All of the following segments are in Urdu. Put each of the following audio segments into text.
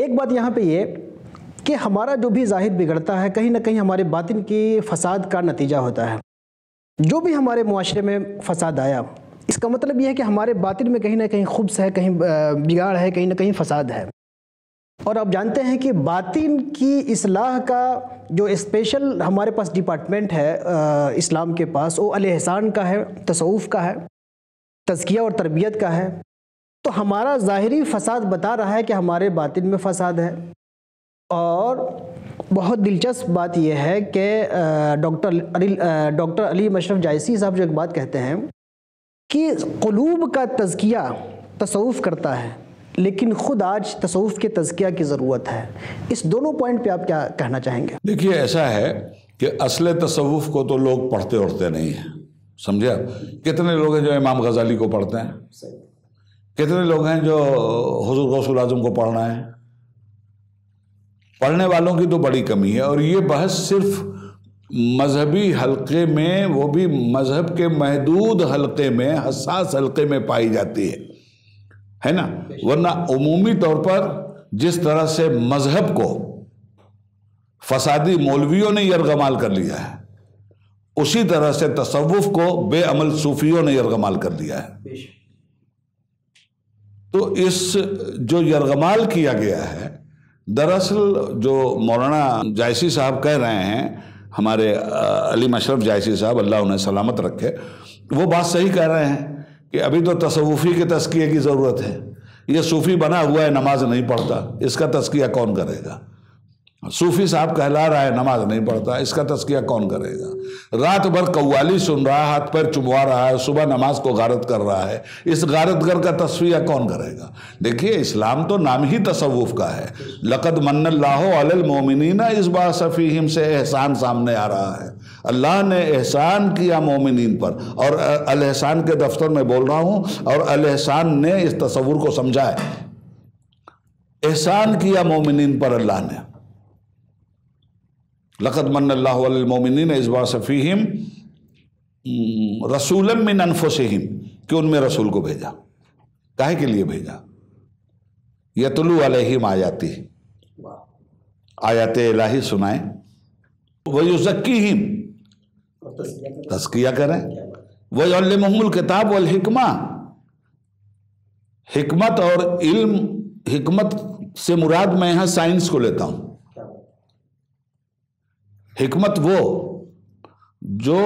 ایک بات یہاں پہ یہ کہ ہمارا جو بھی ظاہر بگڑتا ہے کہیں نہ کہیں ہمارے باطن کی فساد کا نتیجہ ہوتا ہے. جو بھی ہمارے معاشرے میں فساد آیا اس کا مطلب یہ ہے کہ ہمارے باطن میں کہیں نہ کہیں خبث ہے, کہیں بگاڑ ہے, کہیں نہ کہیں فساد ہے. اور آپ جانتے ہیں کہ باطن کی اصلاح کا جو اسپیشل ہمارے پاس ڈپارٹمنٹ ہے اسلام کے پاس, وہ الاحسان کا ہے, تصوف کا ہے, تزکیہ اور تربیت کا ہے. تو ہمارا ظاہری فساد بتا رہا ہے کہ ہمارے باطن میں فساد ہے. اور بہت دلچسپ بات یہ ہے کہ ڈاکٹر علی مشرف جائسی صاحب جو ایک بات کہتے ہیں کہ قلوب کا تزکیہ تصوف کرتا ہے, لیکن خود آج تصوف کے تزکیہ کی ضرورت ہے. اس دونوں پوائنٹ پہ آپ کیا کہنا چاہیں گے؟ دیکھیے ایسا ہے کہ اصل تصوف کو تو لوگ پڑھتے اڑتے نہیں ہیں, سمجھے آپ. کتنے لوگ ہیں جو امام غزالی کو پڑھتے ہیں, کتنے لوگ ہیں جو حضور غوث الاعظم کو پڑھ رہے ہیں. پڑھنے والوں کی تو بڑی کمی ہے. اور یہ بحث صرف مذہبی حلقے میں, وہ بھی مذہب کے محدود حلقے میں, حساس حلقے میں پائی جاتی ہے نا. ورنہ عمومی طور پر جس طرح سے مذہب کو فسادی مولویوں نے یرغمال کر لیا ہے, اسی طرح سے تصوف کو بے عمل صوفیوں نے یرغمال کر لیا ہے. تو اس جو یرغمال کیا گیا ہے, دراصل جو مولانا جائسی صاحب کہہ رہے ہیں, ہمارے علی مشرف جائسی صاحب اللہ انہیں سلامت رکھے, وہ بات صحیح کہہ رہے ہیں کہ ابھی تو تصوفی کے تزکیے کی ضرورت ہے. یہ صوفی بنا ہوا ہے, نماز نہیں پڑھتا, اس کا تزکیہ کون کرے گا؟ صوفی صاحب کہلا رہا ہے, نماز نہیں پڑھتا, اس کا تزکیہ کون کرے گا؟ رات بھر قوالی سن رہا ہے, ہاتھ پیر چبوا رہا ہے, صبح نماز کو غارت کر رہا ہے, اس غارت گر کا تصفیہ کون کرے گا؟ دیکھیے اسلام تو نام ہی تصوف کا ہے. لقد من اللہ علی المؤمنین اذ بعث فیہم سے احسان سامنے آ رہا ہے. اللہ نے احسان کیا مومنین پر, اور الاحسان کے دفتر میں بول رہا ہوں, اور الاحسان نے اس تصور کو سمجھا ہے. احسان کیا مومنین پر اللہ نے. لقد من اللہ علی المؤمنین اذ بعث فیہم رسولا من انفسہم, کہ ان میں رسول کو بھیجا. کاہے کے لیے بھیجا؟ یتلو علیہم آیاتی, آیات الہی سنائیں, ویزکیہم, تزکیہ کریں, ویعلمہم الکتاب والحکمہ. حکمت اور علم, حکمت سے مراد میں یہاں سائنس کو لیتا ہوں. حکمت وہ جو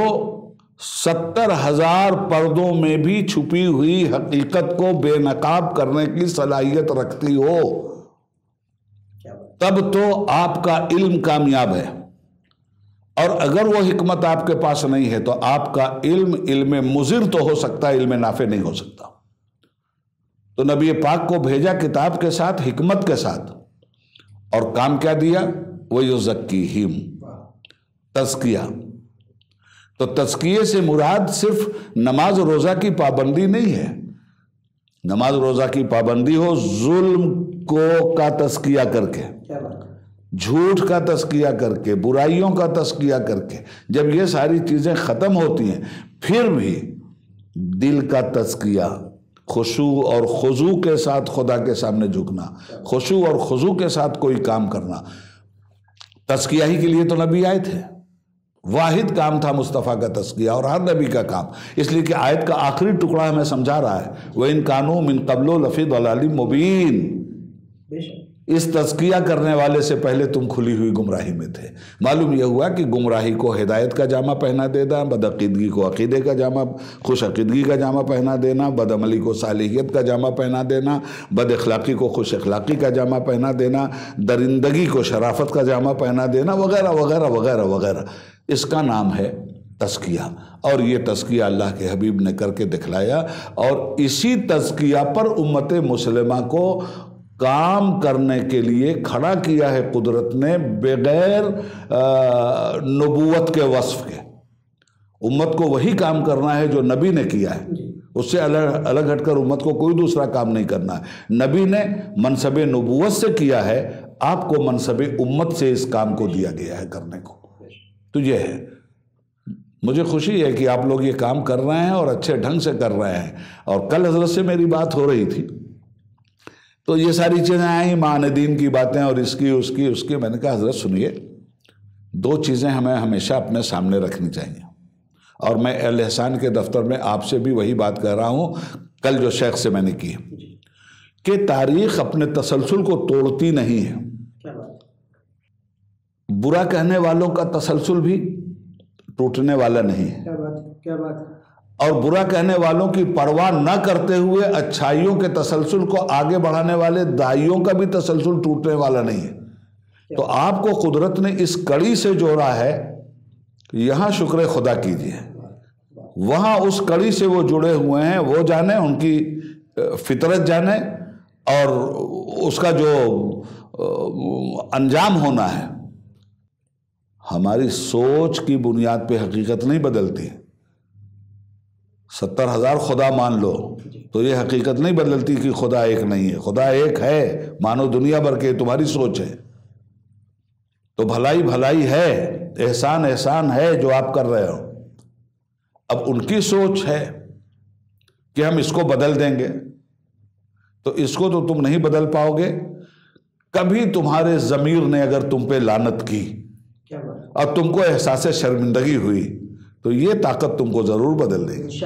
70,000 پردوں میں بھی چھپی ہوئی حقیقت کو بے نقاب کرنے کی صلاحیت رکھتی ہو, تب تو آپ کا علم کامیاب ہے. اور اگر وہ حکمت آپ کے پاس نہیں ہے تو آپ کا علم مضر تو ہو سکتا ہے, علم نافع نہیں ہو سکتا. تو نبی پاک کو بھیجا کتاب کے ساتھ, حکمت کے ساتھ, اور کام کیا دیا؟ وَيُزَكِّيهِمْ, تزکیہ. تو تزکیے سے مراد صرف نماز روزہ کی پابندی نہیں ہے. نماز روزہ کی پابندی ہو, ظلم کا تزکیہ کر کے, جھوٹ کا تزکیہ کر کے, برائیوں کا تزکیہ کر کے, جب یہ ساری چیزیں ختم ہوتی ہیں, پھر بھی دل کا تزکیہ, خشوع اور خضوع کے ساتھ خدا کے سامنے جھکنا, خشوع اور خضوع کے ساتھ کوئی کام کرنا. تزکیہ ہی کے لیے تو نبی آئے تھے. واحد کام تھا مصطفیٰ کا تزکیہ, اور ہر نبی کا کام. اس لیے کہ آیت کا آخری ٹکڑا ہمیں سمجھا رہا ہے, وَإِن كَانُوا مِن قَبْلُ لَفِي ضَلَالٍ مُبِينٍ. اس تزکیہ کرنے والے سے پہلے تم کھلی ہوئی گمراہی میں تھے. معلوم یہ ہوا کہ گمراہی کو ہدایت کا جامہ پہنا دینا, بدعقیدگی کو عقیدے کا جامہ, خوش عقیدگی کا جامہ پہنا دینا, بد عملی کو صالحیت کا جامہ پہنا دینا, بد اخلاقی کو خوش اخلاقی کا جامہ پہنا دینا, درندگی کو شرافت کا جامہ پہنا دینا, وغیرہ وغیرہ وغیرہ وغیرہ. اس کا نام ہے تزکیہ. اور یہ تزکیہ اللہ کے حبیب نے کر کے دکھلایا, اور اسی تزکیہ پر امت مسلمہ کو کام کرنے کے لیے کھڑا کیا ہے قدرت نے, بغیر نبوت کے وصف کے. امت کو وہی کام کرنا ہے جو نبی نے کیا ہے, اس سے الگ ہٹ کر امت کو کوئی دوسرا کام نہیں کرنا ہے. نبی نے منصب نبوت سے کیا ہے, آپ کو منصب امت سے اس کام کو دیا گیا ہے کرنے کو. تو یہ ہے, مجھے خوشی ہے کہ آپ لوگ یہ کام کر رہے ہیں اور اچھے ڈھنگ سے کر رہے ہیں. اور کل حضرت سے میری بات ہو رہی تھی تو یہ ساری چیزیں آئیں، معانی دین کی باتیں اور اس کی میں نے کہا حضرت سنیے، 2 چیزیں ہمیں ہمیشہ اپنے سامنے رکھنی چاہیے، اور میں اہل احسان کے دفتر میں آپ سے بھی وہی بات کر رہا ہوں کل جو شیخ سے میں نے کی، کہ تاریخ اپنے تسلسل کو توڑتی نہیں ہے۔ برا کہنے والوں کا تسلسل بھی ٹوٹنے والا نہیں ہے، اور برا کہنے والوں کی پرواہ نہ کرتے ہوئے اچھائیوں کے تسلسل کو آگے بڑھانے والے داعیوں کا بھی تسلسل ٹوٹنے والا نہیں ہے۔ تو آپ کو قدرت نے اس کڑی سے جوڑا ہے، یہاں شکر خدا کیجیے، وہاں اس کڑی سے وہ جڑے ہوئے ہیں، وہ جانے، ان کی فطرت جانے، اور اس کا جو انجام ہونا ہے۔ ہماری سوچ کی بنیاد پہ حقیقت نہیں بدلتی۔ 70,000 خدا مان لو تو یہ حقیقت نہیں بدلتی کہ خدا ایک نہیں ہے۔ خدا ایک ہے، مانو دنیا بھر کے، تمہاری سوچ ہے۔ تو بھلائی بھلائی ہے، احسان احسان ہے جو آپ کر رہے ہو۔ اب ان کی سوچ ہے کہ ہم اس کو بدل دیں گے، تو اس کو تو تم نہیں بدل پاؤ گے۔ کبھی تمہارے ضمیر نے اگر تم پہ لعنت کی اور تم کو احساس شرمندگی ہوئی تو یہ طاقت تم کو ضرور بدل دے گی۔